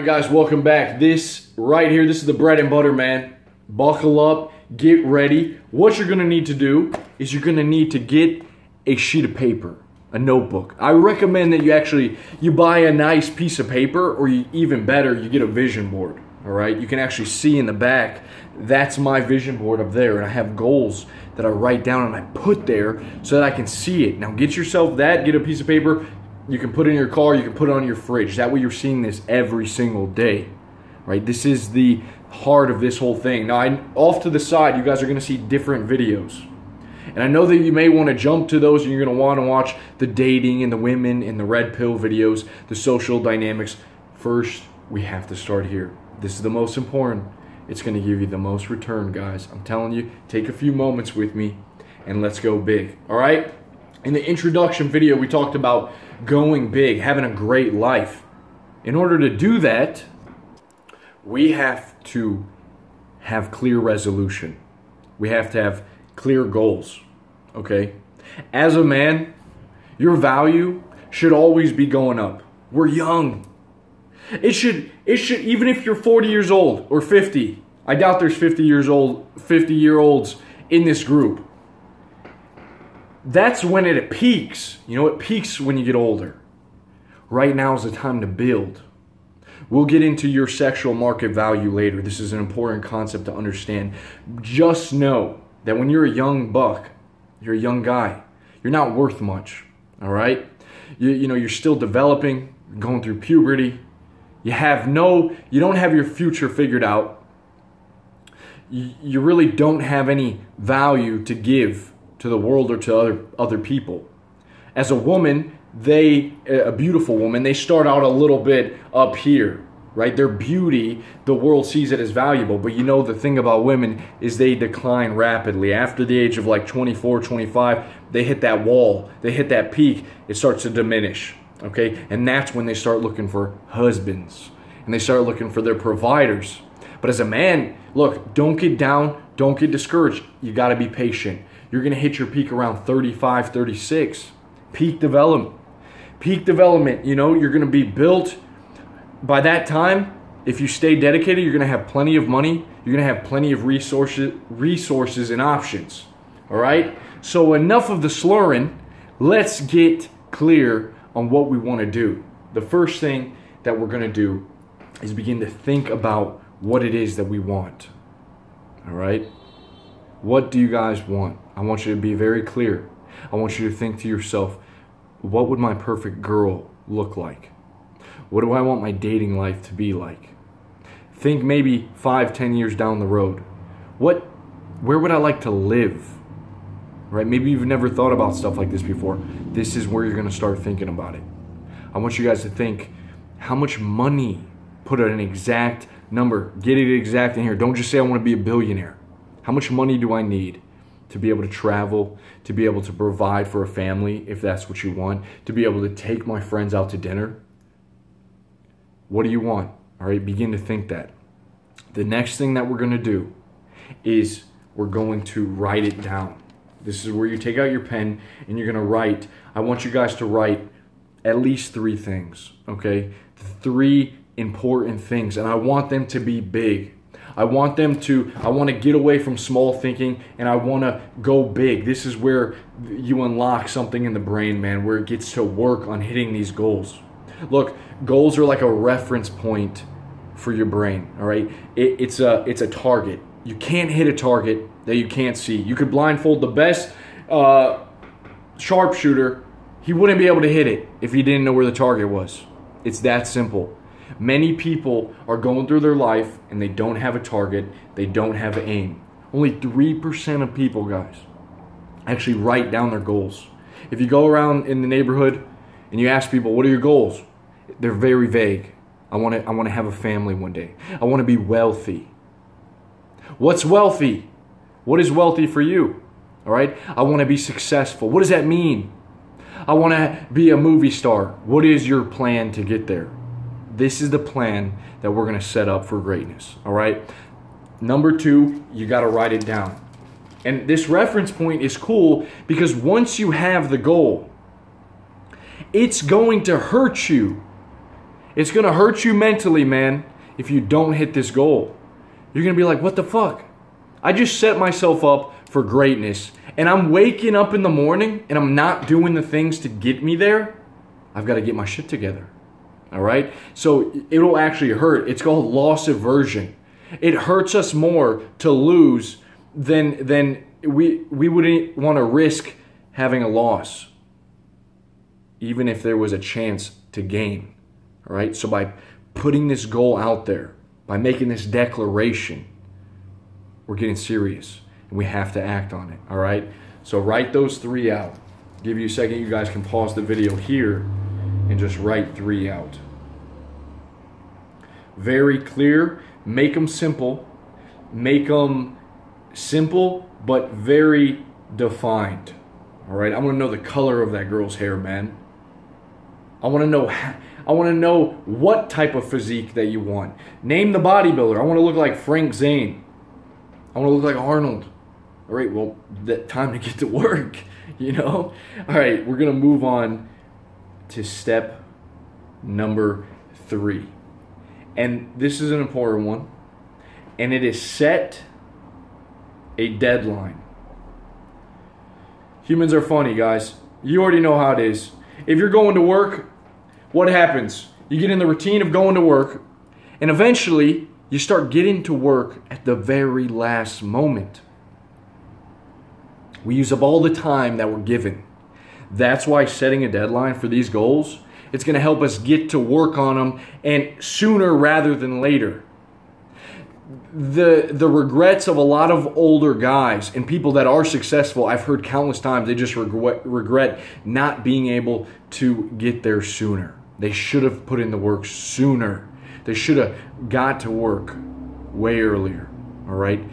Guys, welcome back. This right here, this is the bread and butter, man. Buckle up, get ready. What you're gonna need to do is you're gonna need to get a sheet of paper, a notebook. I recommend that you buy a nice piece of paper, or even better, you get a vision board. All right, you can actually see in the back. That's my vision board up there, and I have goals that I write down and I put there so that I can see it. Now get yourself that, get a piece of paper. You can put it in your car, you can put it on your fridge. That way you're seeing this every single day, right? This is the heart of this whole thing. Now, off to the side, you guys are gonna see different videos. And I know that you may wanna jump to those and you're gonna wanna watch the dating and the women and the red pill videos, the social dynamics. First, we have to start here. This is the most important. It's gonna give you the most return, guys. I'm telling you, take a few moments with me and let's go big, all right? In the introduction video, we talked about going big, having a great life. In order to do that, we have to have clear resolution. We have to have clear goals, okay? As a man, your value should always be going up. We're young. It should, even if you're 40 years old or 50, I doubt there's 50-year-olds in this group. That's when it peaks. You know, it peaks when you get older. Right now is the time to build. We'll get into your sexual market value later. This is an important concept to understand. Just know that when you're a young buck, you're a young guy, you're not worth much, all right? You know, you're still developing, going through puberty. You don't have your future figured out. You really don't have any value to give to the world or to other people. As a woman, a beautiful woman, they start out a little bit up here, right? Their beauty, the world sees it as valuable, but you know the thing about women is they decline rapidly. After the age of like 24, 25, they hit that wall, they hit that peak, it starts to diminish, okay? And that's when they start looking for husbands, and they start looking for their providers. But as a man, look, don't get down, don't get discouraged. You gotta be patient. You're gonna hit your peak around 35, 36. Peak development. Peak development, you know, you're gonna be built. By that time, if you stay dedicated, you're gonna have plenty of money. You're gonna have plenty of resources and options, all right? So enough of the slurring. Let's get clear on what we wanna do. The first thing that we're gonna do is begin to think about what it is that we want, all right? What do you guys want? I want you to be very clear. I want you to think to yourself, what would my perfect girl look like? What do I want my dating life to be like? Think maybe 5, 10 years down the road. Where would I like to live? Right? Maybe you've never thought about stuff like this before. This is where you're gonna start thinking about it. I want you guys to think, how much money? Put an exact number. Get it exact in here. Don't just say I want to be a billionaire. How much money do I need to be able to travel, to be able to provide for a family if that's what you want, to be able to take my friends out to dinner? What do you want? All right, begin to think that. The next thing that we're going to do is we're going to write it down. This is where you take out your pen and you're going to write. I want you guys to write at least 3 things, okay? 3 important things, and I want them to be big. I want to get away from small thinking, and I want to go big. This is where you unlock something in the brain, man, where it gets to work on hitting these goals. Look, goals are like a reference point for your brain, all right? It's a target. You can't hit a target that you can't see. You could blindfold the best sharpshooter. He wouldn't be able to hit it if he didn't know where the target was. It's that simple. Many people are going through their life and they don't have a target, they don't have an aim. Only 3% of people, guys, actually write down their goals. If you go around in the neighborhood and you ask people, what are your goals? They're very vague. I want to have a family one day. I want to be wealthy. What's wealthy? What is wealthy for you? All right? I want to be successful. What does that mean? I want to be a movie star. What is your plan to get there? This is the plan that we're going to set up for greatness, all right? Number 2, you got to write it down. And this reference point is cool because once you have the goal, it's going to hurt you It's going to hurt you mentally, man, if you don't hit this goal. You're going to be like, what the fuck? I just set myself up for greatness, and I'm waking up in the morning and I'm not doing the things to get me there. I've got to get my shit together. All right? So it'll actually hurt. It's called loss aversion. It hurts us more to lose than we wouldn't want to risk having a loss, even if there was a chance to gain. All right? So by putting this goal out there, by making this declaration, we're getting serious and we have to act on it. All right? So write those 3 out. Give you a second. You guys can pause the video here and just write 3 out. Very clear. Make them simple. Make them simple but very defined. All right? I want to know the color of that girl's hair, man. I want to know what type of physique that you want. Name the bodybuilder. I want to look like Frank Zane. I want to look like Arnold. All right, well, that time to get to work, you know? All right, we're going to move on to step number 3. And this is an important one. And it is set a deadline. Humans are funny, guys. You already know how it is. If you're going to work, what happens? You get in the routine of going to work, and eventually you start getting to work at the very last moment. We use up all the time that we're given. That's why setting a deadline for these goals, it's going to help us get to work on them, and sooner rather than later. The regrets of a lot of older guys and people that are successful, I've heard countless times, they just regret not being able to get there sooner. They should have put in the work sooner. They should have got to work way earlier. All right?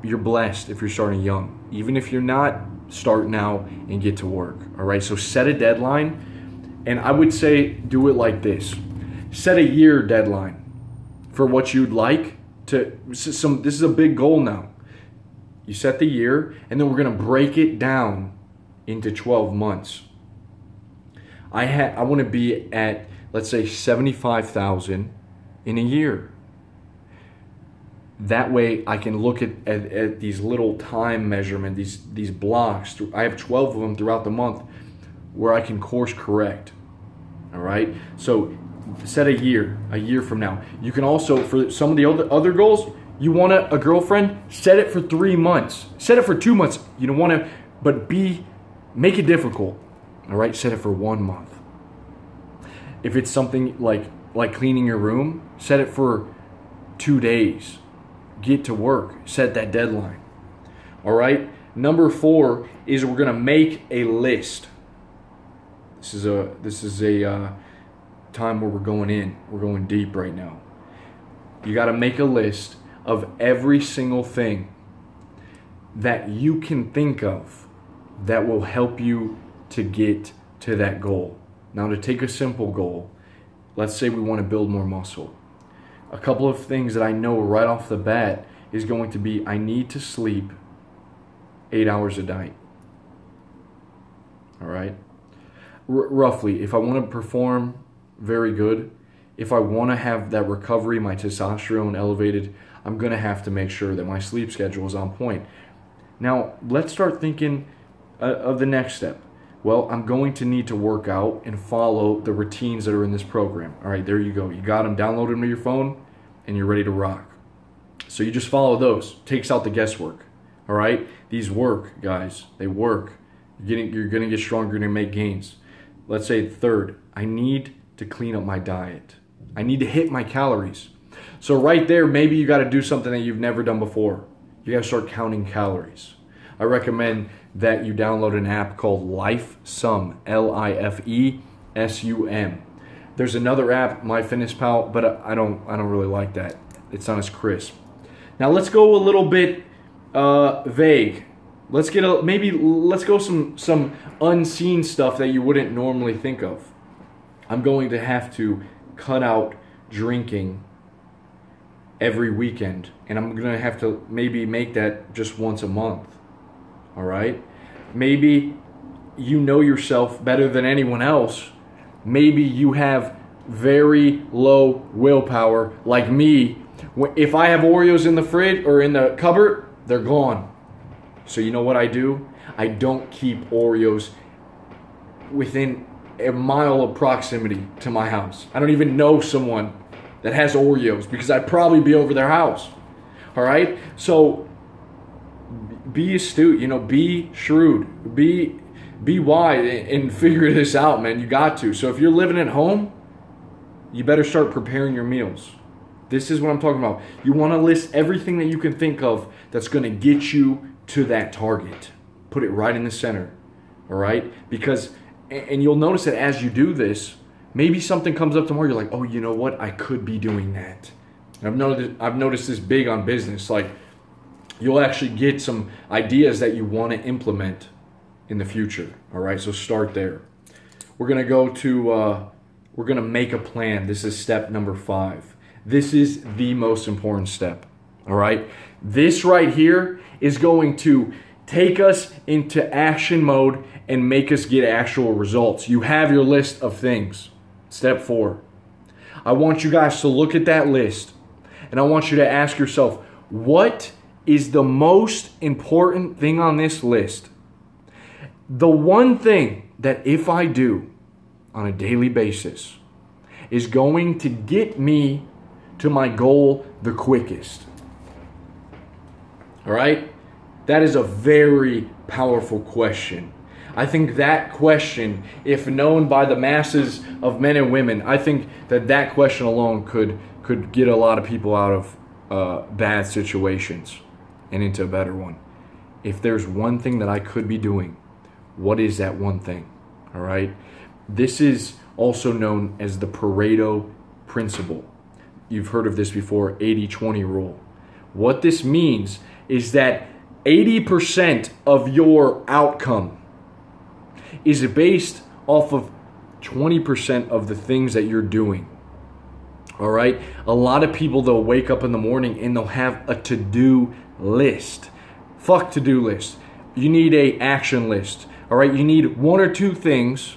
You're blessed if you're starting young. Even if you're not, start now and get to work. All right? So set a deadline. And I would say do it like this. Set a year deadline for what you'd like to. This is a big goal now. You set the year, and then we're going to break it down into 12 months. I want to be at, let's say, 75,000 in a year. That way I can look at these little time measurement, these blocks. I have 12 of them throughout the month where I can course correct. All right? So set a year from now. You can also, for some of the other goals, you want a girlfriend, set it for 3 months. Set it for 2 months. You don't want to, but make it difficult. All right? Set it for 1 month. If it's something like cleaning your room, set it for 2 days. Get to work. Set that deadline. All right? Number 4 is we're going to make a list. This is a time where we're going in. We're going deep right now. You got to make a list of every single thing that you can think of that will help you to get to that goal. Now, to take a simple goal, let's say we want to build more muscle. A couple of things that I know right off the bat is going to be, I need to sleep 8 hours a night. All right? Roughly, if I want to perform very good, if I want to have that recovery, my testosterone elevated, I'm going to have to make sure that my sleep schedule is on point. Now, let's start thinking of the next step. Well, I'm going to need to work out and follow the routines that are in this program. All right, there you go. You got them, download them to your phone, and you're ready to rock. So you just follow those. Takes out the guesswork. All right? These work, guys. They work. You're going to get stronger. You're going to make gains. Let's say third, I need to clean up my diet. I need to hit my calories. So right there, maybe you got to do something that you've never done before. You got to start counting calories. I recommend that you download an app called LifeSum, Lifesum. There's another app, MyFitnessPal, but I don't really like that. It's not as crisp. Now let's go a little bit vague. Let's go some unseen stuff that you wouldn't normally think of. I'm going to have to cut out drinking every weekend, and I'm going to have to maybe make that just once a month. All right? Maybe you know yourself better than anyone else. Maybe you have very low willpower, like me, if I have Oreos in the fridge or in the cupboard, they're gone. So you know what I do? I don't keep Oreos within a mile of proximity to my house. I don't even know someone that has Oreos because I'd probably be over their house. All right? So be astute, you know, be shrewd, be wise and figure this out, man. You got to. So if you're living at home, you better start preparing your meals. This is what I'm talking about. You want to list everything that you can think of that's going to get you to that target. Put it right in the center. All right? Because, and you'll notice that as you do this, maybe something comes up tomorrow. You're like, oh, you know what? I could be doing that. And I've noticed this big on business. Like, you'll actually get some ideas that you want to implement in the future. All right? So start there. We're going to go to, we're going to make a plan. This is step number 5. This is the most important step. All right? This right here is going to take us into action mode and make us get actual results. You have your list of things. Step 4. I want you guys to look at that list and I want you to ask yourself, what is the most important thing on this list? The one thing that if I do on a daily basis is going to get me to my goal the quickest. All right? That is a very powerful question. I think that question, if known by the masses of men and women, I think that question alone could get a lot of people out of bad situations and into a better one. If there's one thing that I could be doing, what is that one thing? All right? This is also known as the Pareto principle. You've heard of this before, 80-20 rule. What this means is that 80% of your outcome is based off of 20% of the things that you're doing. All right? A lot of people, they'll wake up in the morning and they'll have a to-do list. Fuck to-do list. You need a action list. All right? You need 1 or 2 things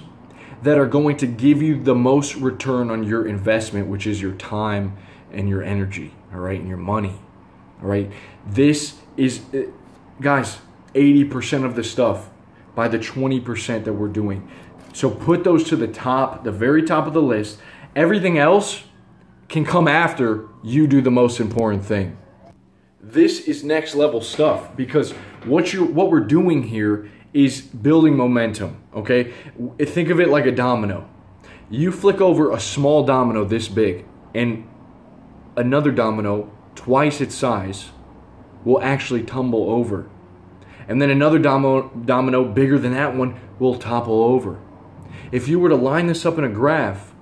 that are going to give you the most return on your investment, which is your time and your energy, all right, and your money, all right? This is, guys, 80% of the stuff by the 20% that we're doing. So put those to the top, the very top of the list. Everything else can come after you do the most important thing. This is next level stuff because what we're doing here is building momentum, okay? Think of it like a domino. You flick over a small domino this big and another domino twice its size will actually tumble over. And then another domino bigger than that one will topple over. If you were to line this up in a graph,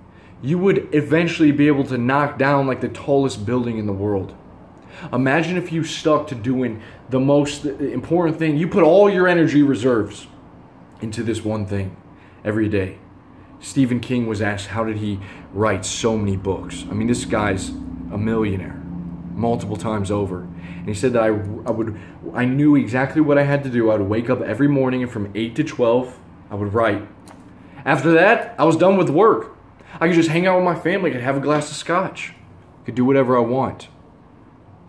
you would eventually be able to knock down like the tallest building in the world. Imagine if you stuck to doing the most important thing. You put all your energy reserves into this one thing every day. Stephen King was asked, how did he write so many books? I mean, this guy's a millionaire multiple times over. And he said that I knew exactly what I had to do. I would wake up every morning and from 8 to 12, I would write. After that, I was done with work. I could just hang out with my family, I could have a glass of scotch. I could do whatever I want.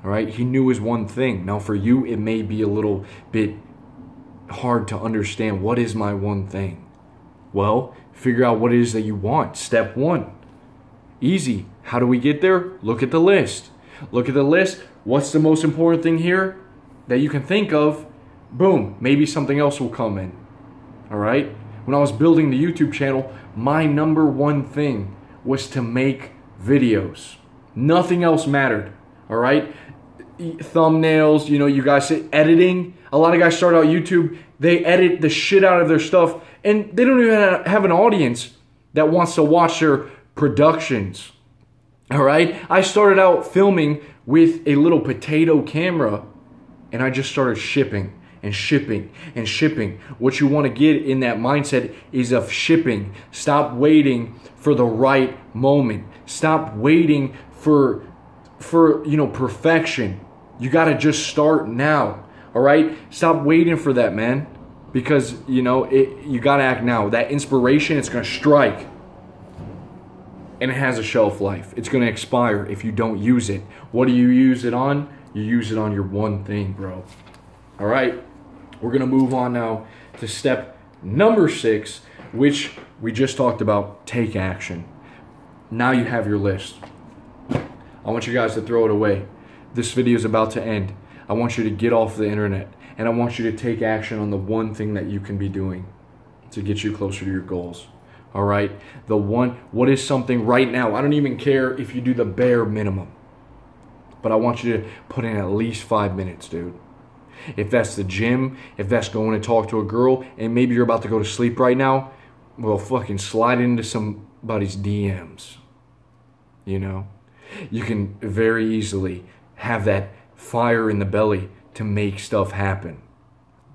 All right, he knew his one thing. Now for you, it may be a little bit hard to understand. What is my one thing? Well, figure out what it is that you want. Step 1. Easy. How do we get there? Look at the list. Look at the list. What's the most important thing here that you can think of? Boom. Maybe something else will come in. All right? When I was building the YouTube channel, my number one thing was to make videos. Nothing else mattered. All right? Thumbnails, you know, you guys say editing. A lot of guys start out YouTube, they edit the shit out of their stuff, and they don't even have an audience that wants to watch their productions. All right? I started out filming with a little potato camera, and I just started shipping and shipping and shipping. What you want to get in that mindset is of shipping. Stop waiting for the right moment. Stop waiting for perfection. You got to just start now. All right? Stop waiting for that, man. Because, you got to act now. That inspiration, it's going to strike. and it has a shelf life. It's going to expire if you don't use it. What do you use it on? You use it on your one thing, bro. All right, we're going to move on now to step number 6, which we just talked about. Take action. Now you have your list. I want you guys to throw it away. This video is about to end. I want you to get off the internet, and I want you to take action on the one thing that you can be doing to get you closer to your goals. All right, what is something right now? I don't even care if you do the bare minimum, but I want you to put in at least 5 minutes, dude. If that's the gym, if that's going to talk to a girl, and maybe you're about to go to sleep right now, well, fucking slide into somebody's DMs. You know, you can very easily have that fire in the belly to make stuff happen.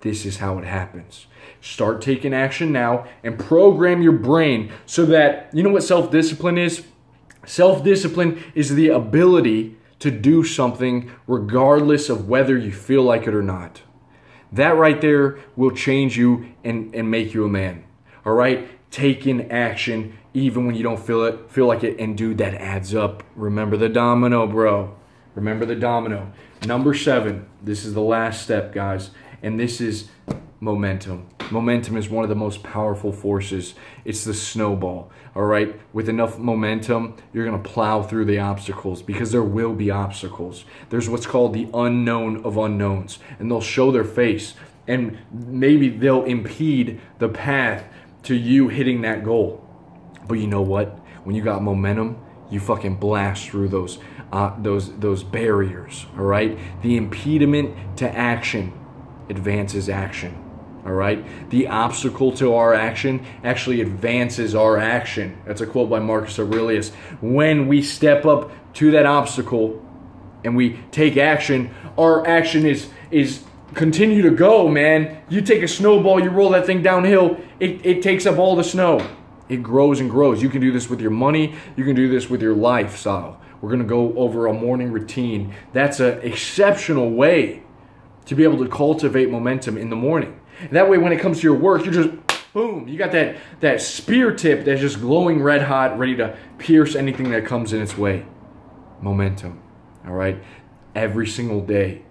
This is how it happens. Start taking action now and program your brain so that, you know what self-discipline is? Self-discipline is the ability to do something regardless of whether you feel like it or not. That right there will change you and make you a man. All right? Taking action even when you don't feel like it, and dude, that adds up. Remember the domino, bro. Remember the domino. Number 7, this is the last step, guys, and this is momentum. Momentum is one of the most powerful forces. It's the snowball, all right? With enough momentum, you're going to plow through the obstacles, because there will be obstacles. There's what's called the unknown of unknowns, and they'll show their face, and maybe they'll impede the path to you hitting that goal. But you know what? When you got momentum, you fucking blast through those barriers, all right? The impediment to action advances action. All right, the obstacle to our action actually advances our action. That's a quote by Marcus Aurelius. When we step up to that obstacle and we take action, our action is continue to go, man. You take a snowball, you roll that thing downhill, it takes up all the snow. It grows and grows. You can do this with your money. You can do this with your lifestyle. We're going to go over a morning routine. That's an exceptional way to be able to cultivate momentum in the morning. That way, when it comes to your work, you're just, boom, you got that spear tip that's just glowing red hot, ready to pierce anything that comes in its way. Momentum, all right? Every single day,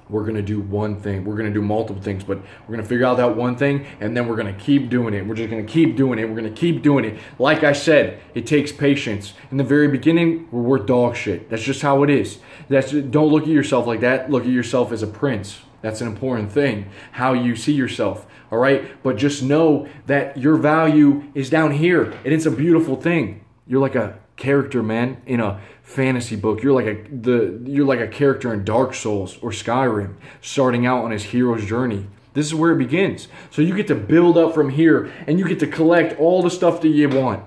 we're going to do one thing. We're going to do multiple things, but we're going to figure out that one thing, and then we're going to keep doing it. We're just going to keep doing it. We're going to keep doing it. Like I said, it takes patience. In the very beginning, we're dog shit. That's just how it is. Don't look at yourself like that. Look at yourself as a prince. That's an important thing, how you see yourself, all right? But just know that your value is down here, and it's a beautiful thing. You're like a character, man, in a fantasy book. You're like a character in Dark Souls or Skyrim, starting out on his hero's journey. This is where it begins. So you get to build up from here, and you get to collect all the stuff that you want.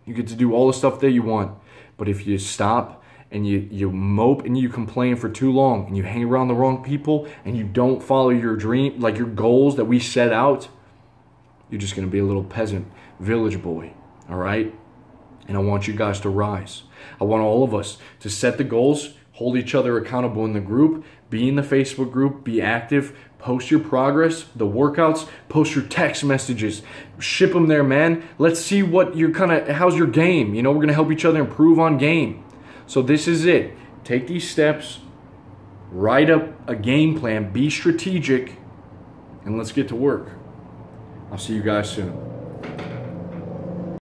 You get to do all the stuff that you want. But if you stop and you mope and you complain for too long, and you hang around the wrong people, and you don't follow your dream, like your goals that we set out, you're just going to be a little peasant village boy, all right? And I want you guys to rise. I want all of us to set the goals, hold each other accountable in the group, be in the Facebook group, be active, post your progress, the workouts, post your text messages, ship them there, man. Let's see what you're how's your game? You know, we're going to help each other improve on game. So this is it. Take these steps, write up a game plan, be strategic, and let's get to work. I'll see you guys soon.